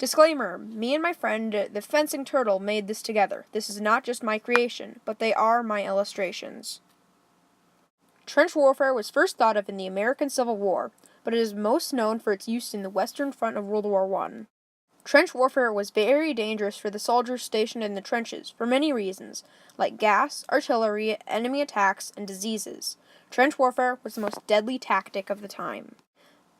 Disclaimer, me and my friend, the fencing turtle, made this together. This is not just my creation, but they are my illustrations. Trench warfare was first thought of in the American Civil War, but it is most known for its use in the Western Front of World War I. Trench warfare was very dangerous for the soldiers stationed in the trenches for many reasons, like gas, artillery, enemy attacks, and diseases. Trench warfare was the most deadly tactic of the time.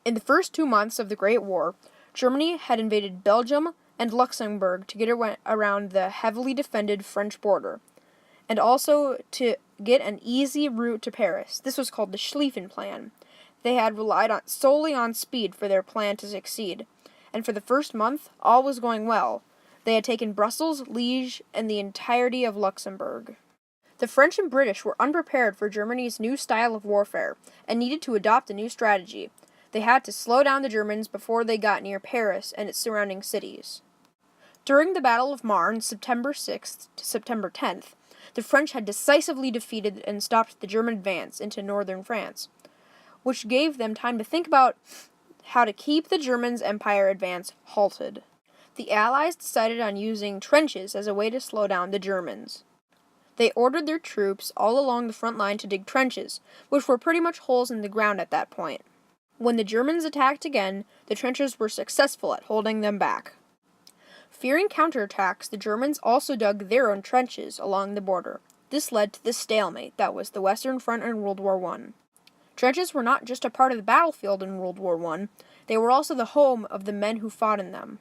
In the first 2 months of the Great War, Germany had invaded Belgium and Luxembourg to get around the heavily defended French border, and also to get an easy route to Paris. This was called the Schlieffen Plan. They had relied solely on speed for their plan to succeed, and for the first month, all was going well. They had taken Brussels, Liège, and the entirety of Luxembourg. The French and British were unprepared for Germany's new style of warfare, and needed to adopt a new strategy. They had to slow down the Germans before they got near Paris and its surrounding cities. During the Battle of Marne, September 6th to September 10th, the French had decisively defeated and stopped the German advance into northern France, which gave them time to think about how to keep the Germans' empire advance halted. The Allies decided on using trenches as a way to slow down the Germans. They ordered their troops all along the front line to dig trenches, which were pretty much holes in the ground at that point. When the Germans attacked again, the trenches were successful at holding them back. Fearing counterattacks, the Germans also dug their own trenches along the border. This led to the stalemate that was the Western Front in World War I. Trenches were not just a part of the battlefield in World War I, they were also the home of the men who fought in them.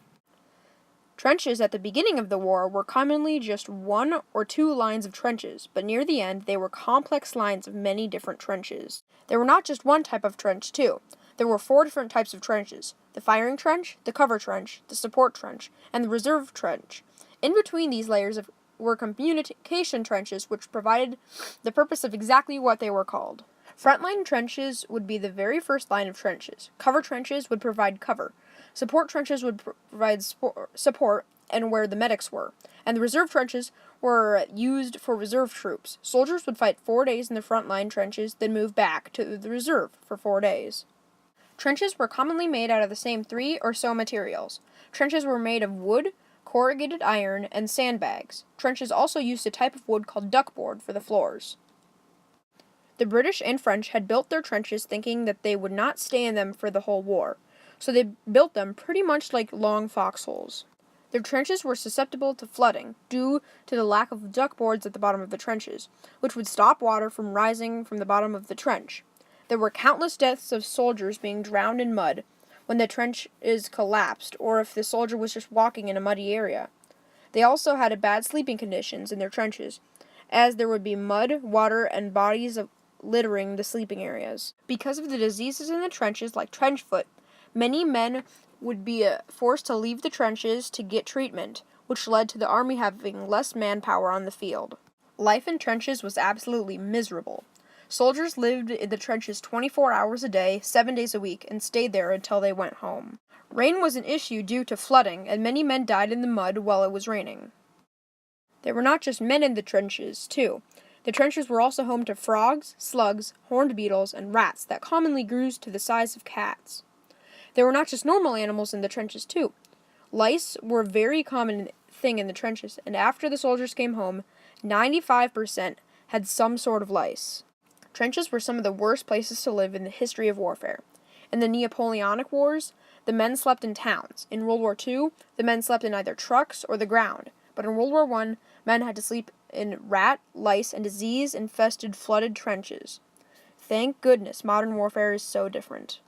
Trenches at the beginning of the war were commonly just 1 or 2 lines of trenches, but near the end they were complex lines of many different trenches. There were not just one type of trench, too. There were 4 different types of trenches: the firing trench, the cover trench, the support trench, and the reserve trench. In between these layers were communication trenches, which provided the purpose of exactly what they were called. Frontline trenches would be the very first line of trenches. Cover trenches would provide cover. Support trenches would provide support and where the medics were. And the reserve trenches were used for reserve troops. Soldiers would fight 4 days in the frontline trenches, then move back to the reserve for 4 days. Trenches were commonly made out of the same 3 or so materials. Trenches were made of wood, corrugated iron, and sandbags. Trenches also used a type of wood called duckboard for the floors. The British and French had built their trenches thinking that they would not stay in them for the whole war, so they built them pretty much like long foxholes. Their trenches were susceptible to flooding due to the lack of duckboards at the bottom of the trenches, which would stop water from rising from the bottom of the trench. There were countless deaths of soldiers being drowned in mud when the trenches collapsed, or if the soldier was just walking in a muddy area. They also had bad sleeping conditions in their trenches, as there would be mud, water, and bodies littering the sleeping areas. Because of the diseases in the trenches, like trench foot, many men would be forced to leave the trenches to get treatment, which led to the army having less manpower on the field. Life in trenches was absolutely miserable. Soldiers lived in the trenches 24 hours a day, 7 days a week, and stayed there until they went home. Rain was an issue due to flooding, and many men died in the mud while it was raining. There were not just men in the trenches, too. The trenches were also home to frogs, slugs, horned beetles, and rats that commonly grew to the size of cats. There were not just normal animals in the trenches, too. Lice were a very common thing in the trenches, and after the soldiers came home, 95% had some sort of lice. Trenches were some of the worst places to live in the history of warfare. In the Napoleonic Wars, the men slept in towns. In World War II, the men slept in either trucks or the ground. But in World War I, men had to sleep in rat, lice, and disease-infested flooded trenches. Thank goodness modern warfare is so different.